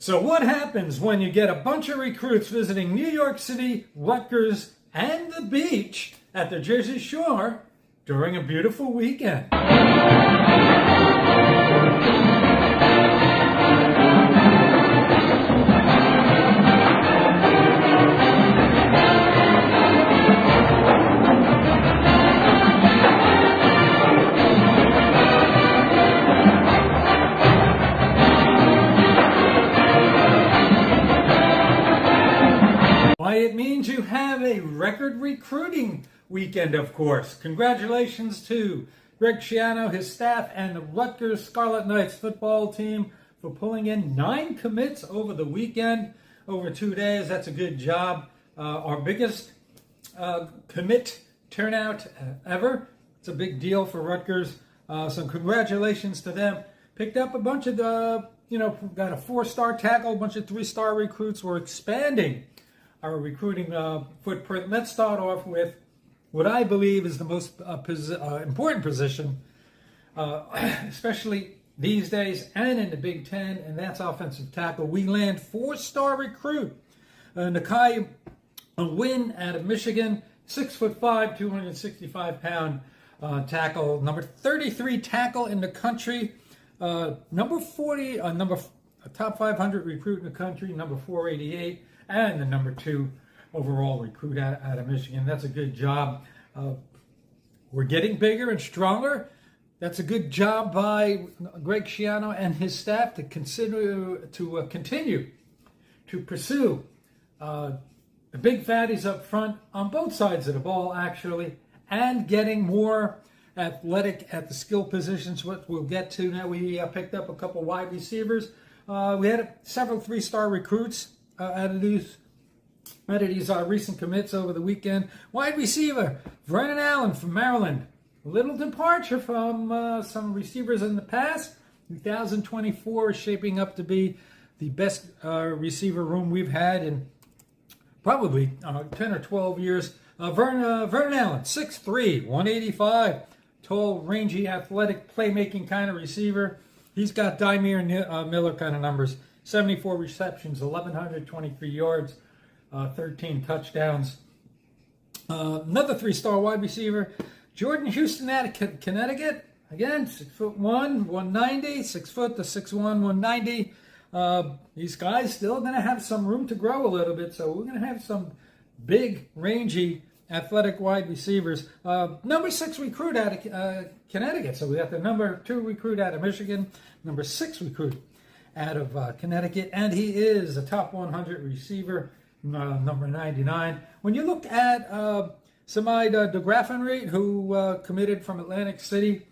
So what happens when you get a bunch of recruits visiting New York City, Rutgers, and the beach at the Jersey Shore during a beautiful weekend? Why, it means you have a record recruiting weekend, of course. Congratulations to Greg Schiano, his staff, and the Rutgers Scarlet Knights football team for pulling in 9 commits over the weekend, over 2 days. That's a good job. Our biggest commit turnout ever. It's a big deal for Rutgers. So congratulations to them. Picked up a bunch of, got a 4-star tackle, a bunch of 3-star recruits. We're expanding our recruiting footprint. Let's start off with what I believe is the most important position, especially these days and in the Big Ten, and that's offensive tackle. We land 4-star recruit, Nakai Wynn out of Michigan, 6'5", 265-pound tackle, number 33 tackle in the country, number 40, top 500 recruit in the country, number 488. And the number 2 overall recruit out of Michigan. That's a good job. We're getting bigger and stronger. That's a good job by Greg Schiano and his staff to continue to pursue the big fatties up front on both sides of the ball, actually, and getting more athletic at the skill positions, what we'll get to now. We picked up a couple wide receivers. We had several 3-star recruits out of these recent commits over the weekend. Wide receiver, Vernon Allen from Maryland. A little departure from some receivers in the past. 2024 is shaping up to be the best receiver room we've had in probably 10 or 12 years. Vernon Allen, 6'3", 185. Tall, rangy, athletic, playmaking kind of receiver. He's got Dymere Miller kind of numbers. 74 receptions, 1,123 yards, 13 touchdowns. Another 3-star wide receiver, Jordan Houston out of Connecticut. Again, 6'1", 190, 6 foot to 6'1", 190. These guys still going to have some room to grow a little bit, so we're going to have some big, rangy, athletic wide receivers. Number 6 recruit out of Connecticut. So we got the number 2 recruit out of Michigan, number 6 recruit out of Connecticut, and he is a top 100 receiver, number 99. When you look at Samai DeGraffenried, who committed from Atlantic City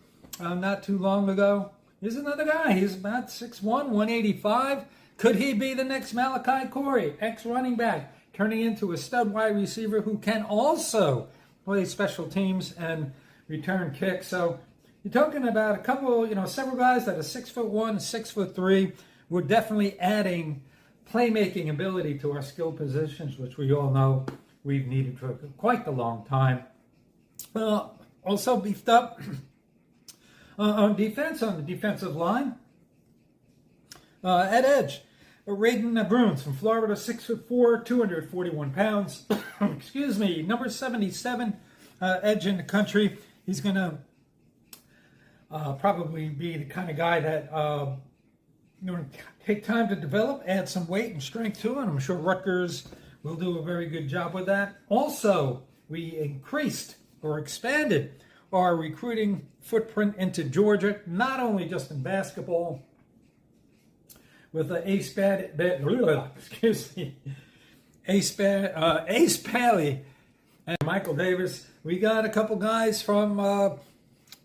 not too long ago, he's another guy. He's about 6'1", 185. Could he be the next Malachi Corey, ex-running back, turning into a stud wide receiver who can also play special teams and return kicks? So you're talking about a couple, several guys that are 6'1", 6'3". We're definitely adding playmaking ability to our skill positions, which we all know we've needed for quite a long time. Also beefed up on defense, on the defensive line. At edge, Raiden Bruins from Florida, 6'4", 241 pounds. Excuse me, number 77 edge in the country. He's going to probably be the kind of guy that take time to develop, add some weight and strength to it. I'm sure Rutgers will do a very good job with that. Also, we increased or expanded our recruiting footprint into Georgia, not only just in basketball, with Ace Pally and Michael Davis. We got a couple guys from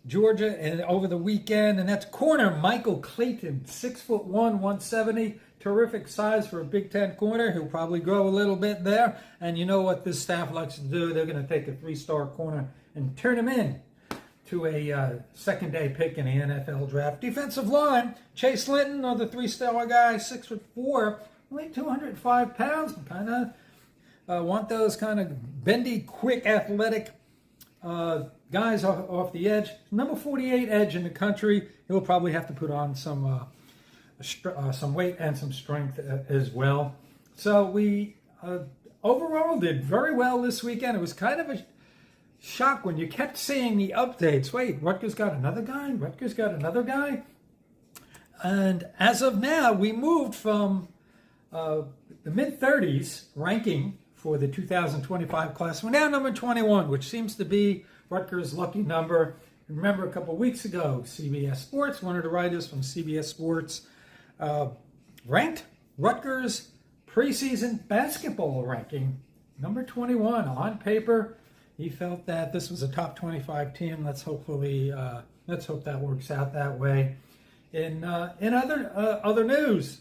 Georgia and over the weekend, and that's corner Michael Clayton, 6'1", 170, terrific size for a Big Ten corner. He'll probably grow a little bit there, and you know what this staff likes to do. They're going to take a 3-star corner and turn him in to a second-day pick in the NFL draft. Defensive line, Chase Linton, another 3-star guy, 6'4", only 205 pounds. Kind of want those kind of bendy, quick, athletic guys off the edge. Number 48 edge in the country. He'll probably have to put on some some weight and some strength as well. So we overall did very well this weekend. It was kind of a shock when you kept seeing the updates. Wait, Rutgers got another guy? Rutgers got another guy? And as of now, we moved from the mid-30s ranking for the 2025 class. We're now number 21, which seems to be Rutgers' lucky number. Remember, a couple of weeks ago, CBS Sports, one of the writers from CBS Sports, ranked Rutgers' preseason basketball ranking number 21 on paper. He felt that this was a top 25 team. Let's hope that works out that way. In other news,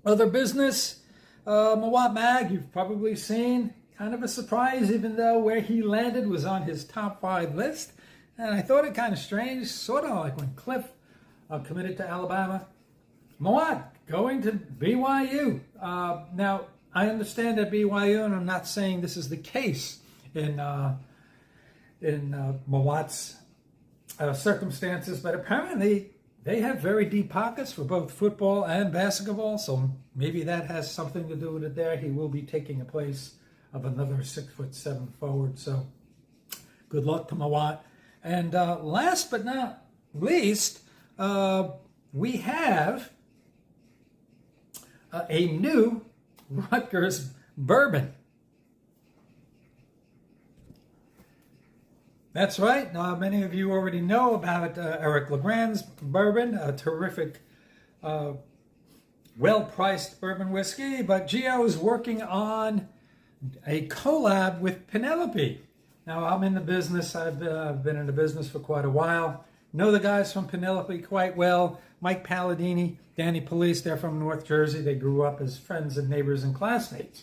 other business, Mawat Mag, you've probably seen. Kind of a surprise, even though where he landed was on his top 5 list. And I thought it kind of strange, sort of like when Cliff committed to Alabama. Mawat going to BYU. Now, I understand at BYU, and I'm not saying this is the case in Mawat's circumstances, but apparently they have very deep pockets for both football and basketball, so maybe that has something to do with it there. He will be taking the place of another 6'7" forward, so good luck to Mawat. And last but not least, we have a new Rutgers Bourbon. That's right. Many of you already know about Eric LeGrand's bourbon, a terrific, well-priced bourbon whiskey. But Gio is working on a collab with Penelope. Now, I'm in the business. I've been in the business for quite a while. Know the guys from Penelope quite well. Mike Palladini, Danny Police, they're from North Jersey. They grew up as friends and neighbors and classmates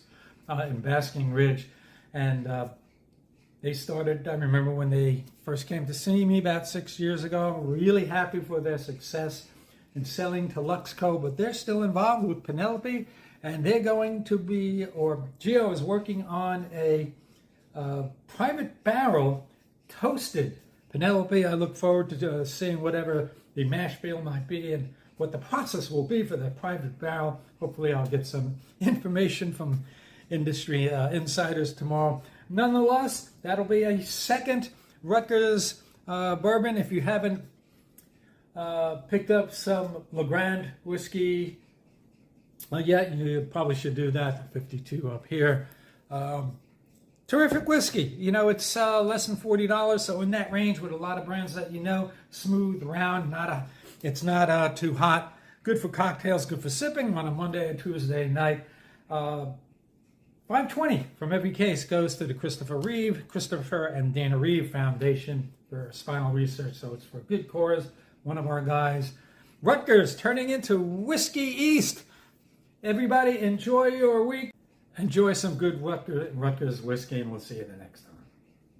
in Basking Ridge. And they started, I remember when they first came to see me about 6 years ago, really happy for their success in selling to Luxco, but they're still involved with Penelope, and they're going to be, or Gio is working on a private barrel toasted Penelope. I look forward to seeing whatever the mash bill might be and what the process will be for the private barrel. Hopefully I'll get some information from industry insiders tomorrow. Nonetheless, that'll be a second Rutgers bourbon. If you haven't picked up some LeGrand whiskey yet, you probably should do that. 52 up here. Terrific whiskey. You know, it's less than $40, so in that range with a lot of brands that you know. Smooth, round, it's not too hot. Good for cocktails, good for sipping on a Monday and Tuesday night. $5.20 from every case goes to the Christopher and Dana Reeve Foundation for spinal research, so it's for a good cause. One of our guys. Rutgers turning into Whiskey East. Everybody enjoy your week. Enjoy some good Rutgers whiskey, and we'll see you the next time.